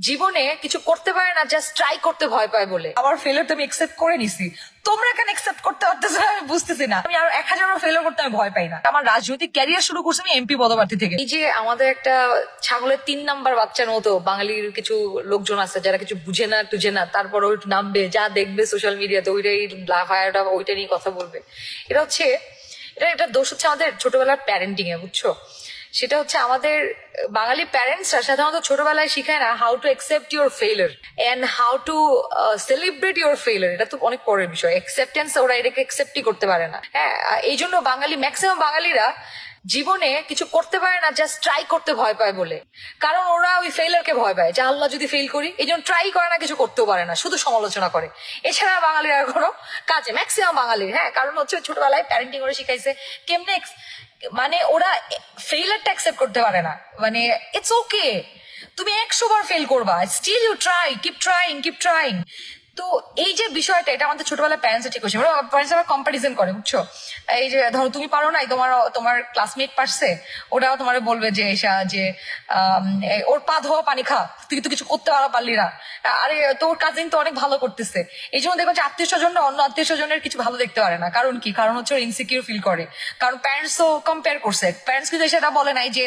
জীবনে কিছু করতে পারে না, জাস্ট ট্রাই করতে ভয় পায় বলে। আমার ফেলিয়ার তো আমি একসেপ্ট করে নিছি, তোমরা কেন একসেপ্ট করতে পারতেছো না আমি বুঝতেছি না। আমি আর 1000 ফেলিয়ার করতে আমি ভয় পাই না। আমার রাজনৈতিক ক্যারিয়ার শুরু করছি আমি এমপি পদপ্রার্থী থেকে। এই যে আমাদের একটা ছাগলের 3 নাম্বার বাচ্চার মতো বাঙালির কিছু লোকজন আছে যারা কিছু বুঝে না টুঝে না, তারপর ওই নামবে, যা দেখবে সোশ্যাল মিডিয়াতে ওইটাই লাফায়াটা ওইটা নিয়ে কথা বলবে। এটা হচ্ছে এটা দোষ হচ্ছে আমাদের ছোটবেলার প্যারেন্টিং এ, বুঝছো? সেটা হচ্ছে আমাদের বাঙালি প্যারেন্টসরা সাধারণত ছোটবেলায় শিখায় না how to accept your failure and how to celebrate your failure. এটা তো অনেক পরের বিষয়। অ্যাকসেপ্টেন্স ওরা এটাকে অ্যাকসেপ্টই করতে পারে না। হ্যাঁ, এই জন্য বাঙালি ম্যাক্সিমাম বাঙালিরা জীবনে কিছু করতে পারে না, জাস্ট ট্রাই করতে ভয় পায় বলে। কারণ ওরা ওই ফেইলারকে ভয় পায় যে আল্লাহ যদি ফেল করি, এই জন্য ট্রাই করে না, কিছু করতেও পারে না, শুধু সমালোচনা করে। এছাড়া বাঙালির আর কোনো কাজে ম্যাক্সিমাম বাঙালির, হ্যাঁ, কারণ হচ্ছে ছোটবেলায় প্যারেন্টিং করে শিখাইছে কেমনে মানে ওরা ফেইলারটা অ্যাকসেপ্ট করতে পারে না। মানে ইটস ওকে, তুমি 100 বার ফেল করবা, still you try, keep trying, keep trying. তো এই যে বিষয়টা, এটা আমাদের ছোটবেলায় প্যারেন্টস ঠিক করছে। প্যারেন্টস আবার কম্পারিজন করে, বুঝছো? এই যে ধরো তুমি পারো নাই, তোমার ক্লাসমেট পারছে, ওটাও তোমার বলবে যে এসা যে ওর পা ধোয়া পানি খা, তুই তো কিছু করতে পারলি না, আরে তোর কাজিন তো অনেক ভালো করতেছে। এই জন্য দেখো যে আত্মীয় স্বজন অন্য আত্মীয় স্বজনের কিছু ভালো দেখতে পারে না। কারণ কি? কারণ হচ্ছে ইনসিকিউর ফিল করে। কারণ প্যারেন্টস তো কম্পেয়ার করছে। প্যারেন্টস কিন্তু সেটা বলে নাই যে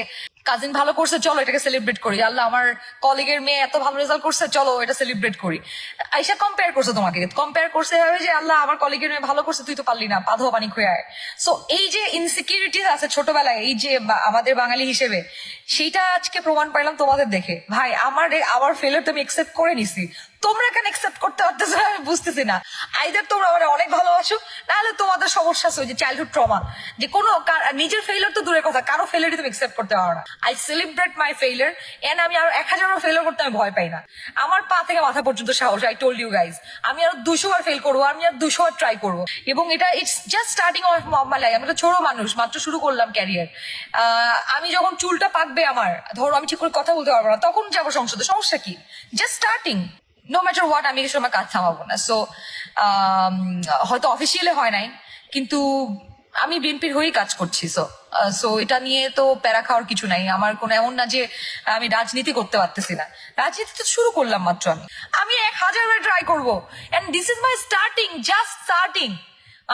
কাজিন ভালো করছে, চলো এটাকে সেলিব্রেট করি, আল্লাহ আমার কলিগের মেয়ে এত ভালো রেজাল্ট করছে, চলো এটা সেলিব্রেট করি। আইসা কম্পেয়ার করছে, তোমাকে কম্পেয়ার করছে ভাবে যে আল্লাহ আমার কলিগের মেয়ে ভালো করছে, তুই তো পারলি না, পা ধোয়া পানি খুঁয়ে আয়। সো এই যে ইনসিকিউরিটিস আছে ছোটবেলায়, এই যে আমাদের বাঙালি হিসেবে, সেইটা আজকে প্রমাণ পাইলাম তোমাদের দেখে। ভাই আমার ফেলিয়ার তো আমি একসেপ্ট করে নিছি, তোমরা কেন একসেপ্ট করতে পারতেছো না আমি বুঝতেছি না। আইদার তোমরা আমার অনেক ভালোবাসো, নাহলে তোমাদের সমস্যা আছে ওই যে চাইল্ডহুড ট্রমা, যে কোনো নিজের ফেলিয়ার তো দূরের কথা, কারো ফেলিয়ারই তুমি একসেপ্ট করতে পারো না। I celebrate my failure and আমি আর 1000 ফেলিয়ার করতে আমি ভয় পাই না। আমার পা থেকে মাথা পর্যন্ত সাহস। আই টোল্ড ইউ গাইজ, আমি আরো 200 বার ফেল করবো, আমি আর 200 বার ট্রাই করবো। এবং এটা it's just starting of my life. আমি তো ছোট মানুষ, মাত্র শুরু করলাম ক্যারিয়ার। আমি যখন চুলটা পাকবে আমার, ধরো আমি ঠিক করে কথা বলতে পারবো না, তখন যাবো সংসদে, সমস্যা কি? Just starting, no matter what, আমি এই সময় কাজ থামাবো না। সো হয়তো অফিসিয়ালি হয় নাই, কিন্তু আমি বিএনপির হয়েই কাজ করছি। সো এটা নিয়ে তো প্যারা খাওয়ার কিছু নাই। আমার কোনো এমন না যে আমি রাজনীতি করতে পারতেছি না, রাজনীতি তো শুরু করলাম মাত্র। আমি 1000 বার ট্রাই করবো, and this is my starting, just starting.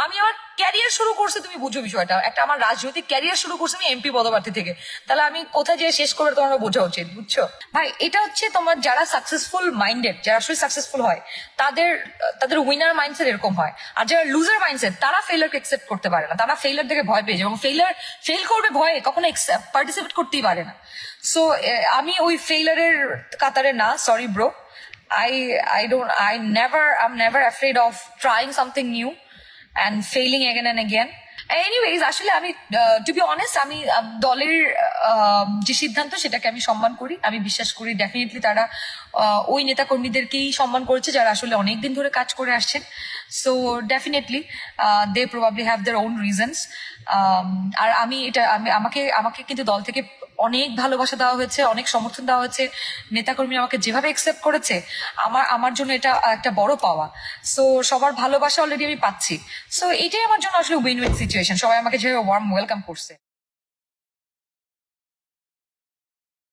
আমি আমার ক্যারিয়ার শুরু করছি, তুমি বুঝো বিষয়টা, একটা আমার রাজনৈতিক ক্যারিয়ার শুরু করছি আমি এমপি পদপ্রার্থী থেকে। তাহলে আমি কোথায় যেয়ে শেষ করবে তোমার বোঝা উচিত, বুঝছো ভাই? এটা হচ্ছে তোমার যারা সাকসেসফুল মাইন্ডেড, যারা আসলে সাকসেসফুল হয়, তাদের তাদের উইনার মাইন্ডসেট এরকম হয়। আর যারা লুজার মাইন্ডসেট, তারা ফেলিয়ারকে একসেপ্ট করতে পারে না, তারা ফেলিয়ার থেকে ভয় পেয়ে যায়, এবং ফেল করবে ভয়ে, কখনো পার্টিসিপেট করতেই পারে না। সো আমি ওই ফেলিয়ারের কাতারে না, sorry bro. I'm never afraid of trying something new and failing again and again. Anyways, আসলে আমি টু বি অনেস্ট, আমি দলের যে সিদ্ধান্ত সেটাকে আমি সম্মান করি, আমি বিশ্বাস করি ডেফিনেটলি তারা ওই নেতা কর্মীদেরকেই সম্মান করেছে যারা আসলে অনেকদিন ধরে কাজ করে আসছেন। So definitely they probably have their own reasons. আর আমাকে কিন্তু দল থেকে অনেক ভালোবাসা দেওয়া হয়েছে, অনেক সমর্থন দেওয়া হয়েছে। নেতাকর্মী আমাকে যেভাবে অ্যাকসেপ্ট করেছে, আমার জন্য এটা একটা বড় পাওয়া। সো সবার ভালোবাসা অলরেডি আমি পাচ্ছি। সো এটাই আমার জন্য আসলে উইন উইন সিচুয়েশন। সবাই আমাকে যেভাবে ওয়ার্ম ওয়েলকাম করছে।